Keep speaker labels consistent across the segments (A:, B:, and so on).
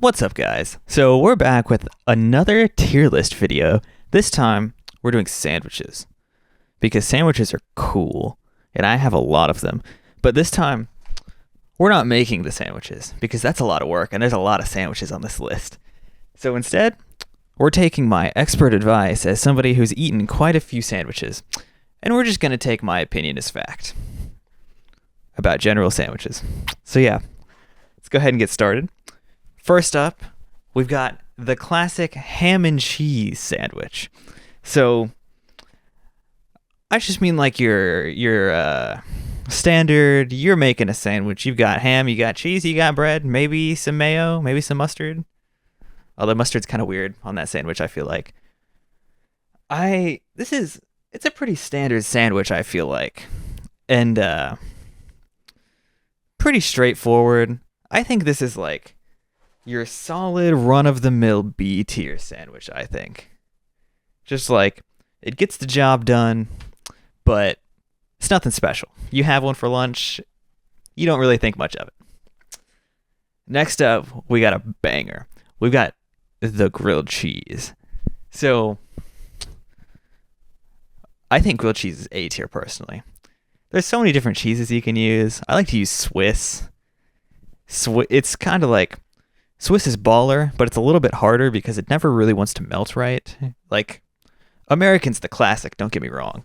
A: What's up, guys? So we're back with another tier list video. This time, we're doing sandwiches. Because sandwiches are cool, and I have a lot of them. But this time, we're not making the sandwiches, because that's a lot of work, and there's a lot of sandwiches on this list. So instead, we're taking my expert advice as somebody who's eaten quite a few sandwiches, and we're just going to take my opinion as fact about general sandwiches. So yeah, let's go ahead and get started. First up, we've got the classic ham and cheese sandwich. So I just mean like your standard, you're making a sandwich. You've got ham, you got cheese, you got bread, maybe some mayo, maybe some mustard. Although mustard's kind of weird on that sandwich, I feel like. It's a pretty standard sandwich, I feel like. And pretty straightforward. I think this is like your solid run-of-the-mill B tier sandwich, I think. Just like, it gets the job done, but it's nothing special. You have one for lunch, you don't really think much of it. Next up, we got a banger. We've got the grilled cheese. So, I think grilled cheese is A tier personally. There's so many different cheeses you can use. I like to use Swiss. It's kind of like, Swiss is baller, but it's a little bit harder because it never really wants to melt right. Like, American's the classic, don't get me wrong.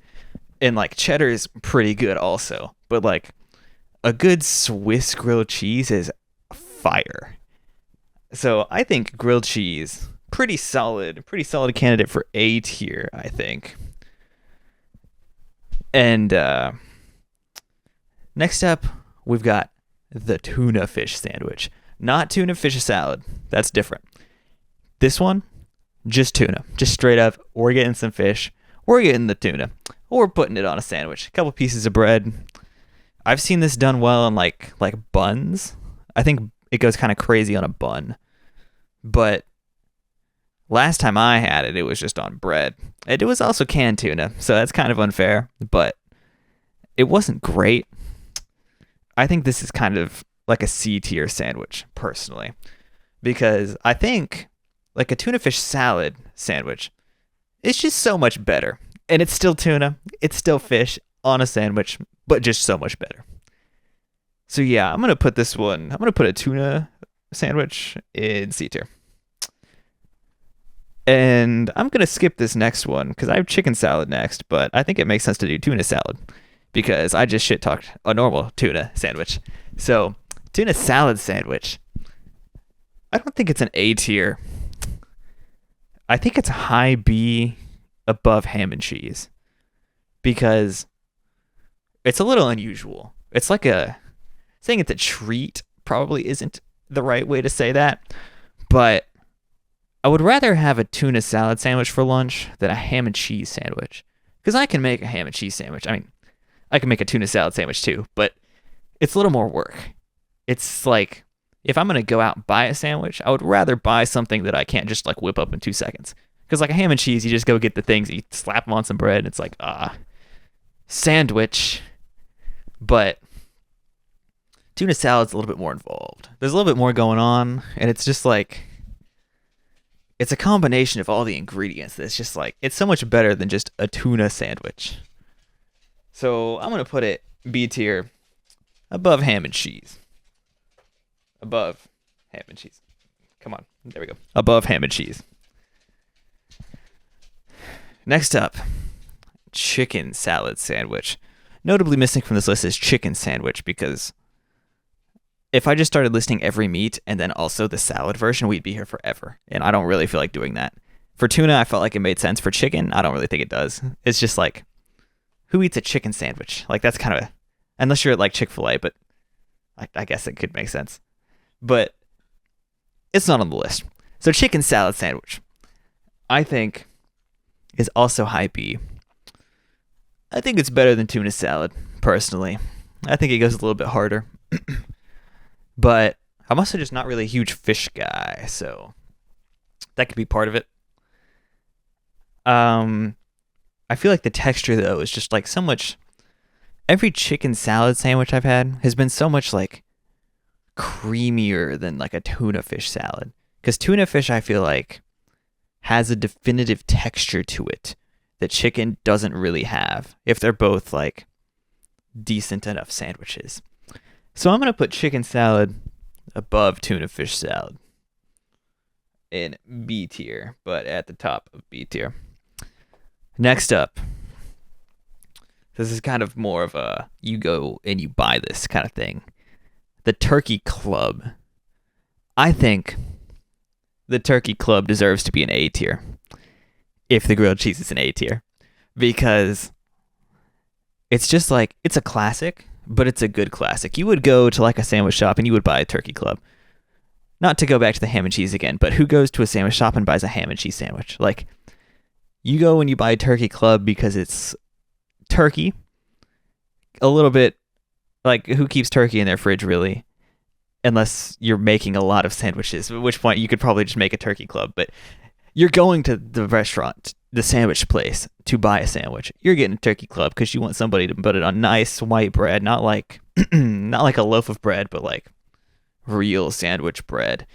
A: And like, cheddar is pretty good also. But like, a good Swiss grilled cheese is fire. So I think grilled cheese, pretty solid candidate for A tier, I think. And next up, we've got the tuna fish sandwich. Not tuna fish salad. That's different. This one, just tuna. Just straight up, we're getting some fish. We're getting the tuna. We're putting it on a sandwich. A couple pieces of bread. I've seen this done well on like buns. I think it goes kind of crazy on a bun. But last time I had it, it was just on bread. It was also canned tuna, so that's kind of unfair. But it wasn't great. I think this is kind of like a C tier sandwich, personally. Because I think like a tuna fish salad sandwich, it's just so much better. And it's still tuna, it's still fish on a sandwich, but just so much better. So yeah, I'm going to put a tuna sandwich in C tier. And I'm going to skip this next one because I have chicken salad next, but I think it makes sense to do tuna salad because I just shit talked a normal tuna sandwich. So, tuna salad sandwich. I don't think it's an A tier. I think it's high B above ham and cheese because it's a little unusual. It's like saying it's a treat probably isn't the right way to say that, but I would rather have a tuna salad sandwich for lunch than a ham and cheese sandwich because I can make a ham and cheese sandwich. I mean, I can make a tuna salad sandwich too, but it's a little more work. It's like, if I'm going to go out and buy a sandwich, I would rather buy something that I can't just like whip up in 2 seconds. Because like a ham and cheese, you just go get the things, you slap them on some bread, and it's like, sandwich. But tuna salad's a little bit more involved. There's a little bit more going on, and it's just like, it's a combination of all the ingredients that's just like, it's so much better than just a tuna sandwich. So I'm going to put it B tier. Above ham and cheese. Above ham and cheese. Come on. There we go. Above ham and cheese. Next up, chicken salad sandwich. Notably missing from this list is chicken sandwich because if I just started listing every meat and then also the salad version, we'd be here forever. And I don't really feel like doing that. For tuna, I felt like it made sense. For chicken, I don't really think it does. It's just like, who eats a chicken sandwich? Like, that's kind of unless you're at like Chick-fil-A, but I guess it could make sense. But it's not on the list. So chicken salad sandwich, I think, is also high B. I think it's better than tuna salad, personally. I think it goes a little bit harder. But I'm also just not really a huge fish guy, so that could be part of it. I feel like the texture, though, is just like so much. Every chicken salad sandwich I've had has been so much like creamier than like a tuna fish salad. Because tuna fish, I feel like, has a definitive texture to it that chicken doesn't really have if they're both like decent enough sandwiches. So I'm going to put chicken salad above tuna fish salad in B tier, but at the top of B tier. Next up, this is kind of more of a you go and you buy this kind of thing. The turkey club. I think the turkey club deserves to be an A tier if the grilled cheese is an A tier, because it's just like, it's a classic, but it's a good classic. You would go to like a sandwich shop and you would buy a turkey club. Not to go back to the ham and cheese again, but who goes to a sandwich shop and buys a ham and cheese sandwich? Like, you go and you buy a turkey club because it's turkey. A little bit, like, who keeps turkey in their fridge, really? Unless you're making a lot of sandwiches, at which point you could probably just make a turkey club. But you're going to the restaurant, the sandwich place, to buy a sandwich. You're getting a turkey club because you want somebody to put it on nice white bread, not like not like a loaf of bread, but like real sandwich bread.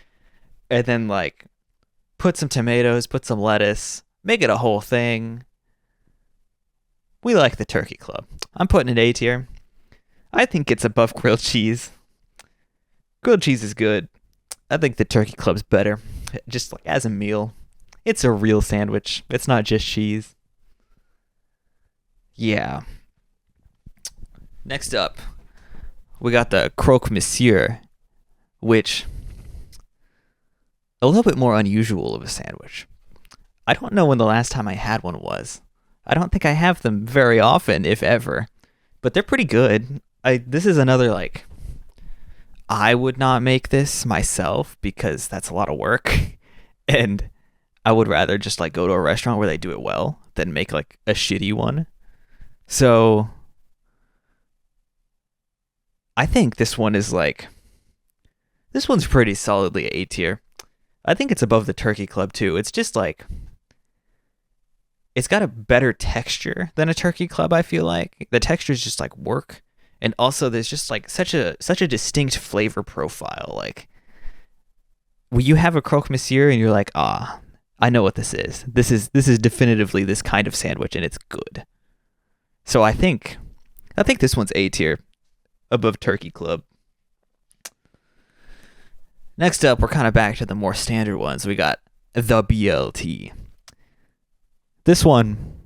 A: And then like put some tomatoes, put some lettuce, make it a whole thing. We like the turkey club. I'm putting it A tier. I think it's above grilled cheese. Grilled cheese is good. I think the turkey club's better. Just like as a meal. It's a real sandwich. It's not just cheese. Yeah. Next up, we got the croque monsieur, which a little bit more unusual of a sandwich. I don't know when the last time I had one was. I don't think I have them very often, if ever. But they're pretty good. This is another, like, I would not make this myself because that's a lot of work. And I would rather just like go to a restaurant where they do it well than make like a shitty one. So I think this one's pretty solidly A tier. I think it's above the turkey club too. It's just like, it's got a better texture than a turkey club, I feel like. The texture is just like work. And also there's just like such a distinct flavor profile. Like, when you have a croque monsieur and you're like, I know what this is. This is definitively this kind of sandwich, and it's good. So I think this one's A tier, above turkey club. Next up, we're kind of back to the more standard ones. We got the BLT. This one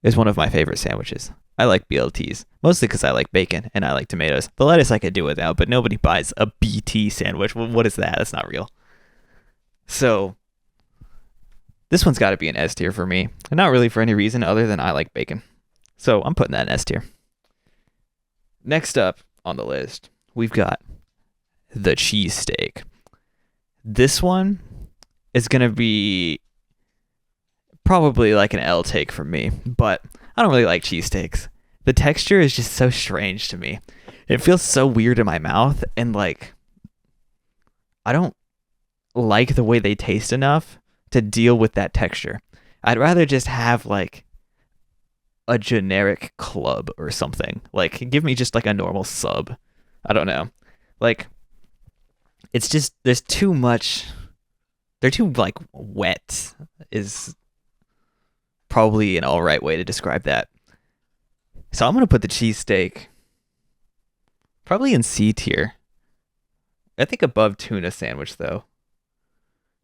A: is one of my favorite sandwiches. I like BLTs, mostly because I like bacon and I like tomatoes. The lettuce I could do without, but nobody buys a BT sandwich. What is that? That's not real. So this one's got to be an S tier for me. And not really for any reason other than I like bacon. So I'm putting that in S tier. Next up on the list, we've got the cheesesteak. This one is going to be probably like an L take from me, but I don't really like cheesesteaks. The texture is just so strange to me. It feels so weird in my mouth, and like, I don't like the way they taste enough to deal with that texture. I'd rather just have like a generic club or something. Like, give me just like a normal sub. I don't know. Like, it's just, there's too much. They're too like wet is probably an all right way to describe that. So I'm going to put the cheesesteak probably in C tier. I think above tuna sandwich though.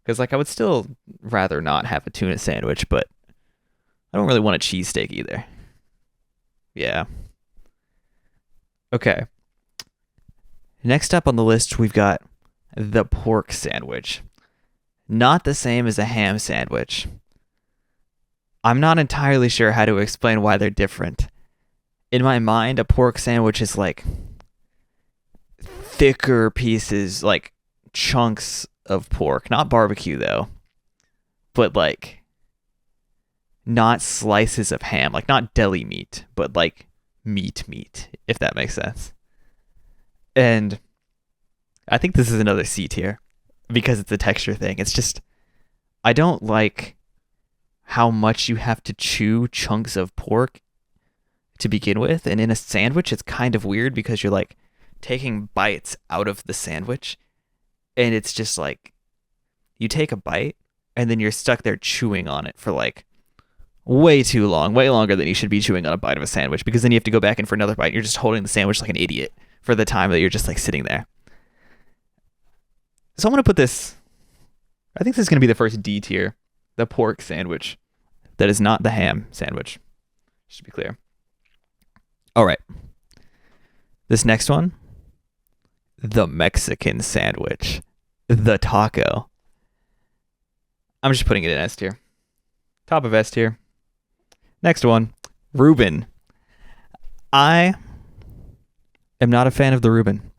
A: Because like, I would still rather not have a tuna sandwich, but I don't really want a cheesesteak either. Yeah. Okay. Next up on the list, we've got the pork sandwich. Not the same as a ham sandwich. I'm not entirely sure how to explain why they're different. In my mind, a pork sandwich is like thicker pieces, like chunks of pork. Not barbecue though, but like not slices of ham, like not deli meat, but like meat, if that makes sense. And I think this is another C tier because it's a texture thing. It's just, I don't like how much you have to chew chunks of pork to begin with. And in a sandwich, it's kind of weird because you're like taking bites out of the sandwich. And it's just like, you take a bite and then you're stuck there chewing on it for like way too long, way longer than you should be chewing on a bite of a sandwich, because then you have to go back in for another bite. And you're just holding the sandwich like an idiot for the time that you're just like sitting there. So I'm going to put this, I think this is going to be the first D tier, the pork sandwich. That is not the ham sandwich. Just to be clear. All right. This next one, the Mexican sandwich, the taco. I'm just putting it in S tier. Top of S tier. Next one, Reuben. I am not a fan of the Reuben.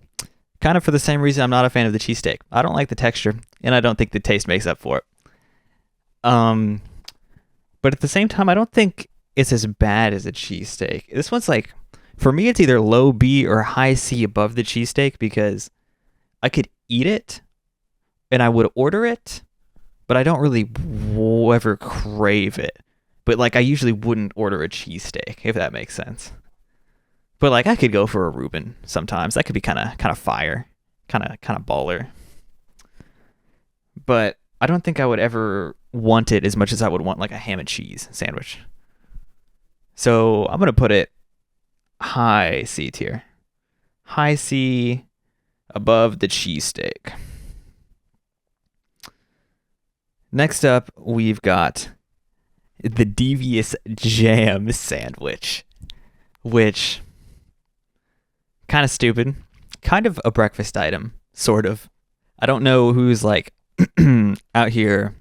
A: Kind of for the same reason I'm not a fan of the cheesesteak. I don't like the texture, and I don't think the taste makes up for it. But at the same time, I don't think it's as bad as a cheesesteak. This one's like, for me, it's either low B or high C above the cheesesteak, because I could eat it and I would order it, but I don't really ever crave it. But like, I usually wouldn't order a cheesesteak, if that makes sense. But like, I could go for a Reuben sometimes. That could be kind of fire, kind of baller. But I don't think I would ever want it as much as I would want like a ham and cheese sandwich. So I'm gonna put it high C tier. High C above the cheesesteak. Next up, we've got the devious jam sandwich, which kind of stupid, kind of a breakfast item, sort of. I don't know who's like out here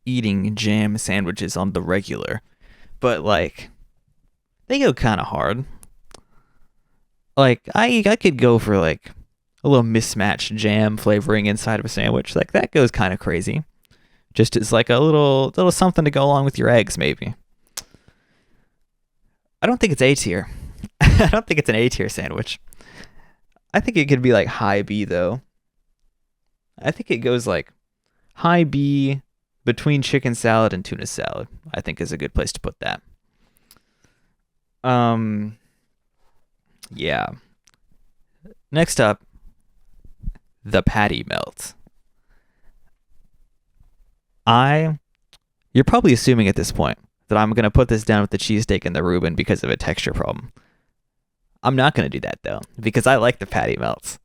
A: eating jam sandwiches on the regular, but like they go kind of hard. Like I could go for like a little mismatched jam flavoring inside of a sandwich. Like that goes kind of crazy. Just as like a little something to go along with your eggs, maybe. I don't think it's A tier. I don't think it's an A tier sandwich. I think it could be like high B though. I think it goes like high B between chicken salad and tuna salad. I think is a good place to put that. Yeah. Next up, the patty melt. You're probably assuming at this point that I'm going to put this down with the cheesesteak and the Reuben because of a texture problem. I'm not going to do that though, because I like the patty melts.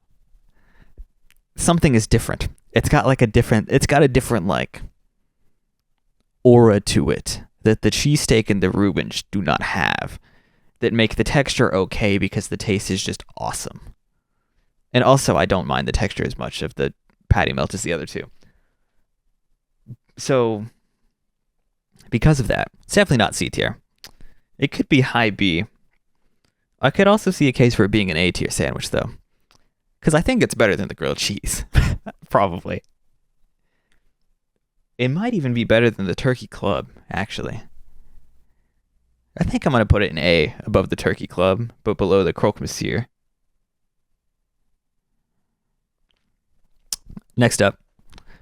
A: Something is different. It's got a different like aura to it that the cheesesteak and the Reuben just do not have, that make the texture okay because the taste is just awesome. And also, I don't mind the texture as much of the patty melt as the other two. So, because of that, it's definitely not C tier. It could be high B. I could also see a case for it being an A tier sandwich, though. Because I think it's better than the grilled cheese. Probably. It might even be better than the turkey club, actually. I think I'm going to put it in A, above the turkey club, but below the croque monsieur. Next up,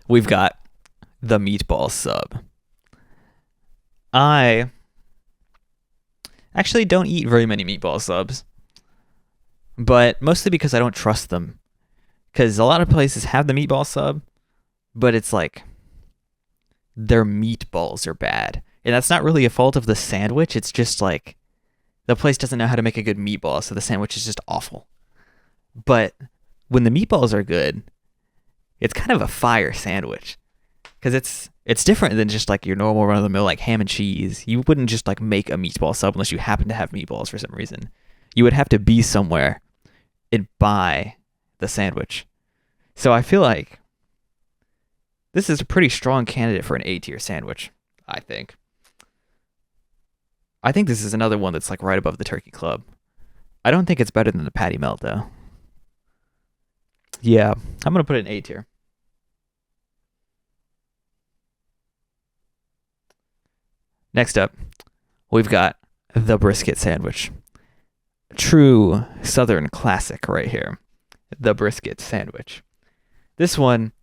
A: we've got the meatball sub. I actually don't eat very many meatball subs, but mostly because I don't trust them. Because a lot of places have the meatball sub, but it's like their meatballs are bad. And that's not really a fault of the sandwich. It's just like the place doesn't know how to make a good meatball, so the sandwich is just awful. But when the meatballs are good, it's kind of a fire sandwich. Because it's different than just like your normal run-of-the-mill like ham and cheese. You wouldn't just like make a meatball sub unless you happen to have meatballs for some reason. You would have to be somewhere and buy the sandwich. So I feel like this is a pretty strong candidate for an A tier sandwich, I think. I think this is another one that's like right above the turkey club. I don't think it's better than the patty melt though. Yeah, I'm going to put it in A tier. Next up, we've got the brisket sandwich. True Southern classic right here. The brisket sandwich. This one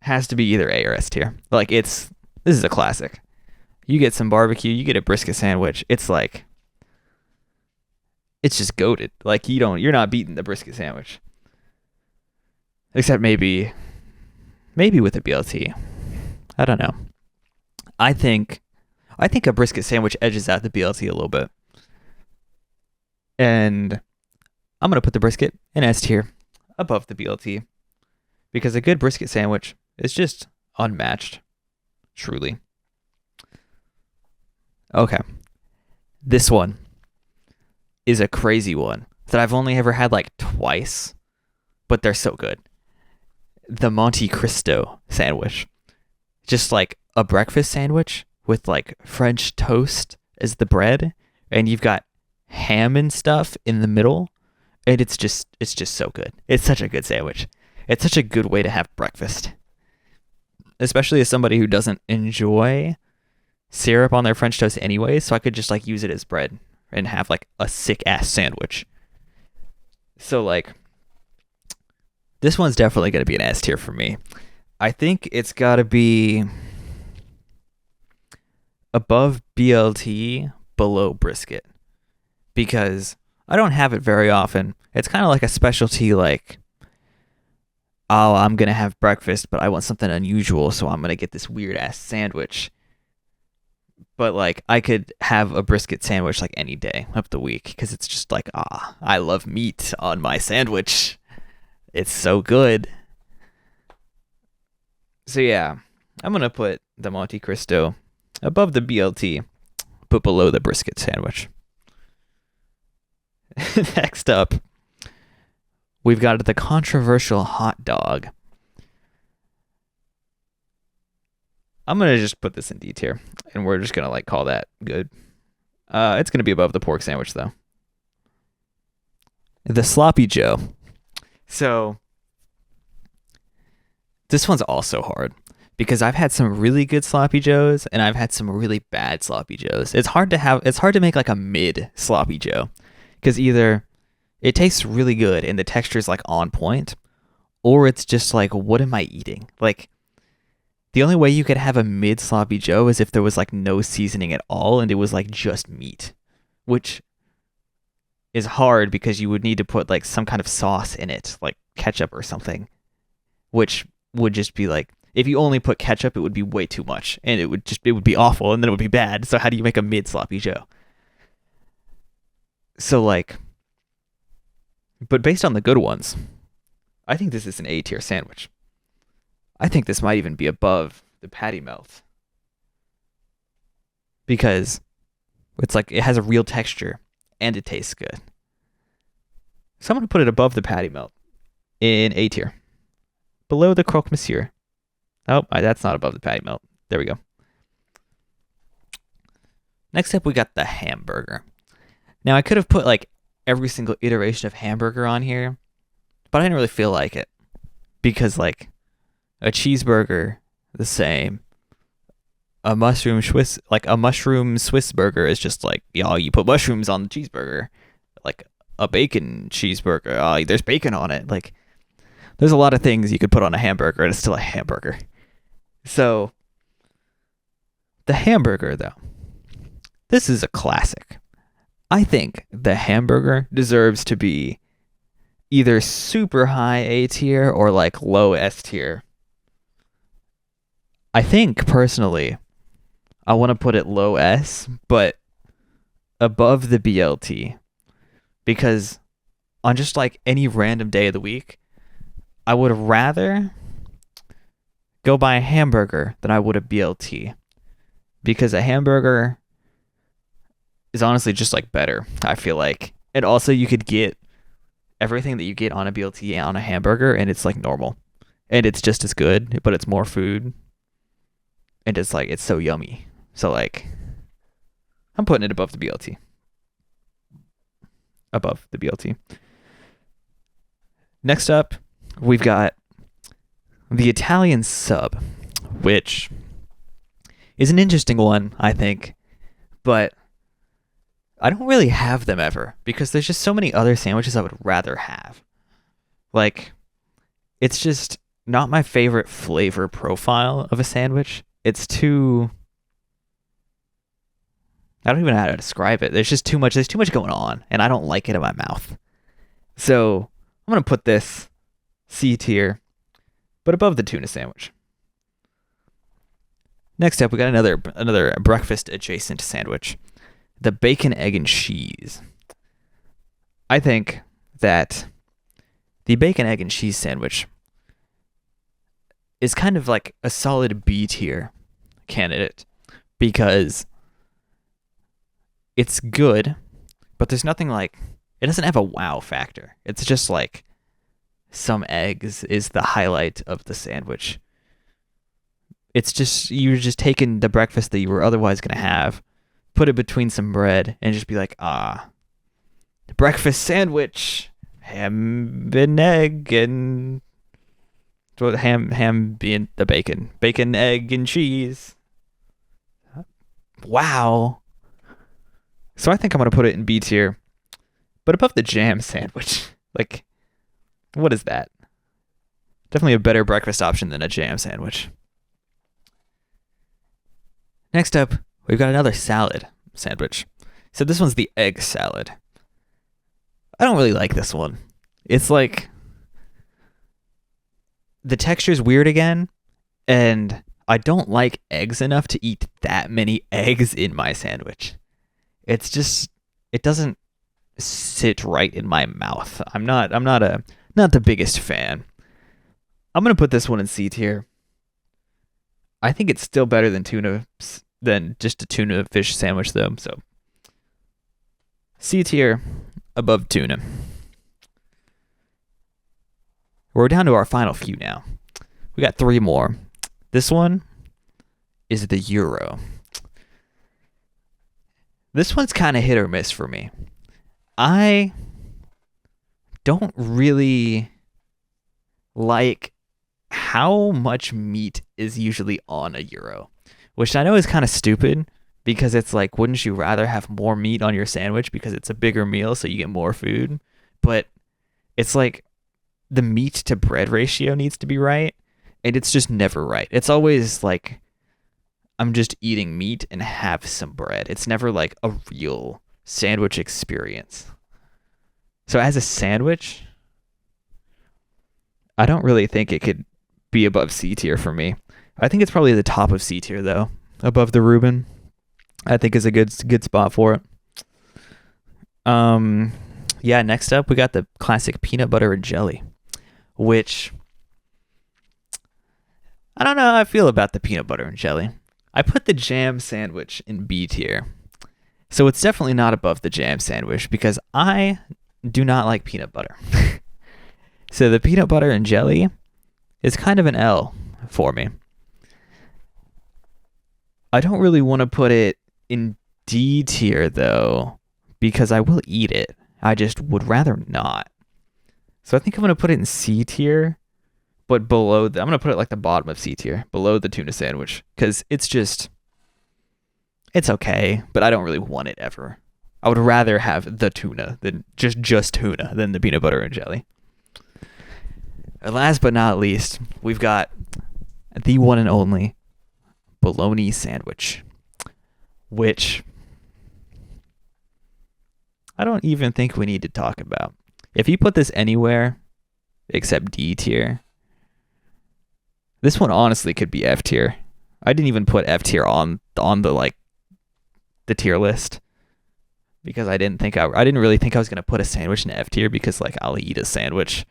A: has to be either A or S tier. Like this is a classic. You get some barbecue, you get a brisket sandwich. It's like, it's just goated. Like you're not beating the brisket sandwich. Except maybe maybe with a BLT. I don't know. I think a brisket sandwich edges out the BLT a little bit. And I'm going to put the brisket in S tier above the BLT because a good brisket sandwich is just unmatched, truly. Okay. This one is a crazy one that I've only ever had like twice, but they're so good. The Monte Cristo sandwich. Just like a breakfast sandwich with like French toast as the bread, and you've got ham and stuff in the middle, and it's just so good. It's such a good sandwich. It's such a good way to have breakfast. Especially as somebody who doesn't enjoy syrup on their French toast anyway, so I could just like use it as bread and have like a sick ass sandwich. So like this one's definitely going to be an S tier for me. I think it's got to be above BLT, below brisket, because I don't have it very often. It's kind of like a specialty, like, oh, I'm going to have breakfast, but I want something unusual, so I'm going to get this weird ass sandwich. But like I could have a brisket sandwich like any day of the week because it's just like, I love meat on my sandwich. It's so good. So yeah, I'm going to put the Monte Cristo above the BLT, but below the brisket sandwich. Next up, we've got the controversial hot dog. I'm going to just put this in D tier, and we're just going to like call that good. It's going to be above the pork sandwich, though. The Sloppy Joe. So, this one's also hard, because I've had some really good Sloppy Joes, and I've had some really bad Sloppy Joes. It's hard to make like a mid Sloppy Joe, because either it tastes really good and the texture is like on point, or it's just like, what am I eating? Like, the only way you could have a mid Sloppy Joe is if there was like no seasoning at all and it was like just meat, which is hard because you would need to put like some kind of sauce in it, like ketchup or something, which would just be like, if you only put ketchup, it would be way too much and it would be awful and then it would be bad. So how do you make a mid Sloppy Joe? So like, but based on the good ones, I think this is an A tier sandwich. I think this might even be above the patty melt because it's like it has a real texture and it tastes good. So I'm going to put it above the patty melt in A tier, below the croque monsieur. Oh, that's not above the patty melt. There we go. Next up, we got the hamburger. Now, I could have put like every single iteration of hamburger on here, but I didn't really feel like it because like a cheeseburger, the same. A mushroom Swiss burger is just like, you put mushrooms on the cheeseburger. Like a bacon cheeseburger, there's bacon on it. Like, there's a lot of things you could put on a hamburger and it's still a hamburger. So, the hamburger, though, this is a classic. I think the hamburger deserves to be either super high A tier or like low S tier. I think, personally, I want to put it low S, but above the BLT. Because on just like any random day of the week, I would rather go buy a hamburger than I would a BLT. Because a hamburger is honestly just like better, I feel like. And also you could get everything that you get on a BLT on a hamburger and it's like normal. And it's just as good, but it's more food. And it's like, it's so yummy. So like, I'm putting it above the BLT. Above the BLT. Next up, we've got the Italian sub, which is an interesting one, I think. But I don't really have them ever because there's just so many other sandwiches I would rather have. Like, it's just not my favorite flavor profile of a sandwich. It's too... I don't even know how to describe it. There's too much going on, and I don't like it in my mouth. So, I'm going to put this C tier but above the tuna sandwich. Next up, we got another breakfast adjacent sandwich, the bacon, egg, and cheese. I think that the bacon, egg, and cheese sandwich is kind of like a solid B tier candidate because it's good, but there's nothing like, it doesn't have a wow factor. It's just like some eggs is the highlight of the sandwich. It's just, you're just taking the breakfast that you were otherwise going to have, put it between some bread, and just be like, the breakfast sandwich, ham and egg, and ham being the bacon, egg, and cheese. Wow. So I think I'm going to put it in B tier, but above the jam sandwich. Like, what is that? Definitely a better breakfast option than a jam sandwich. Next up, we've got another salad sandwich. So this one's the egg salad. I don't really like this one. It's like, the texture's weird again, and I don't like eggs enough to eat that many eggs in my sandwich. It's just, it doesn't sit right in my mouth. I'm not the biggest fan. I'm gonna put this one in C tier. I think it's still better than just a tuna fish sandwich though. So C tier above tuna. We're down to our final few now. We got 3 more. This one is the gyro. This one's kind of hit or miss for me. I don't really like how much meat is usually on a gyro, which I know is kind of stupid because it's like, wouldn't you rather have more meat on your sandwich because it's a bigger meal so you get more food? But it's like the meat to bread ratio needs to be right, and it's just never right. It's always like, I'm just eating meat and have some bread. It's never like a real sandwich experience. So as a sandwich, I don't really think it could be above C tier for me. I think it's probably the top of C tier though, above the Reuben. I think is a good spot for it. Yeah, next up we got the classic peanut butter and jelly, which I don't know how I feel about the peanut butter and jelly. I put the jam sandwich in B tier. So it's definitely not above the jam sandwich because I do not like peanut butter. So the peanut butter and jelly is kind of an L for me. I don't really want to put it in D tier though, because I will eat it. I just would rather not. So I think I'm going to put it in C tier, but below I'm going to put it like the bottom of C tier, below the tuna sandwich, because it's okay, but I don't really want it ever. I would rather have the tuna than just tuna than the peanut butter and jelly. And last but not least, we've got the one and only bologna sandwich, which I don't even think we need to talk about. If you put this anywhere except D tier, this one honestly could be F tier. I didn't even put F tier on the the tier list because I didn't really think I was gonna put a sandwich in F tier because like I'll eat a sandwich.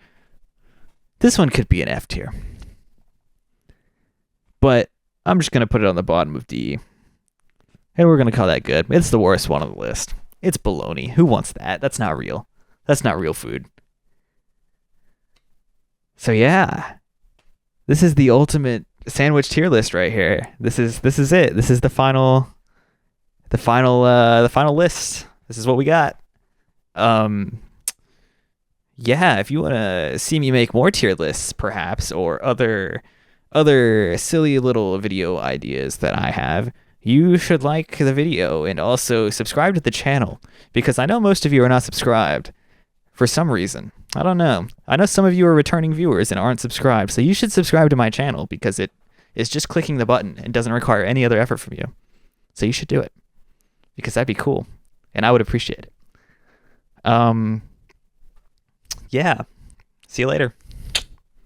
A: This one could be an F tier, but I'm just gonna put it on the bottom of D, and we're gonna call that good. It's the worst one on the list. It's bologna. Who wants that? That's not real. That's not real food. So yeah, this is the ultimate sandwich tier list right here. This is it. This is the final list. This is what we got. Yeah, if you want to see me make more tier lists, perhaps, or other silly little video ideas that I have, you should like the video and also subscribe to the channel, because I know most of you are not subscribed for some reason. I don't know. I know some of you are returning viewers and aren't subscribed, so you should subscribe to my channel because it is just clicking the button and doesn't require any other effort from you. So you should do it because that'd be cool and I would appreciate it. Yeah. See you later.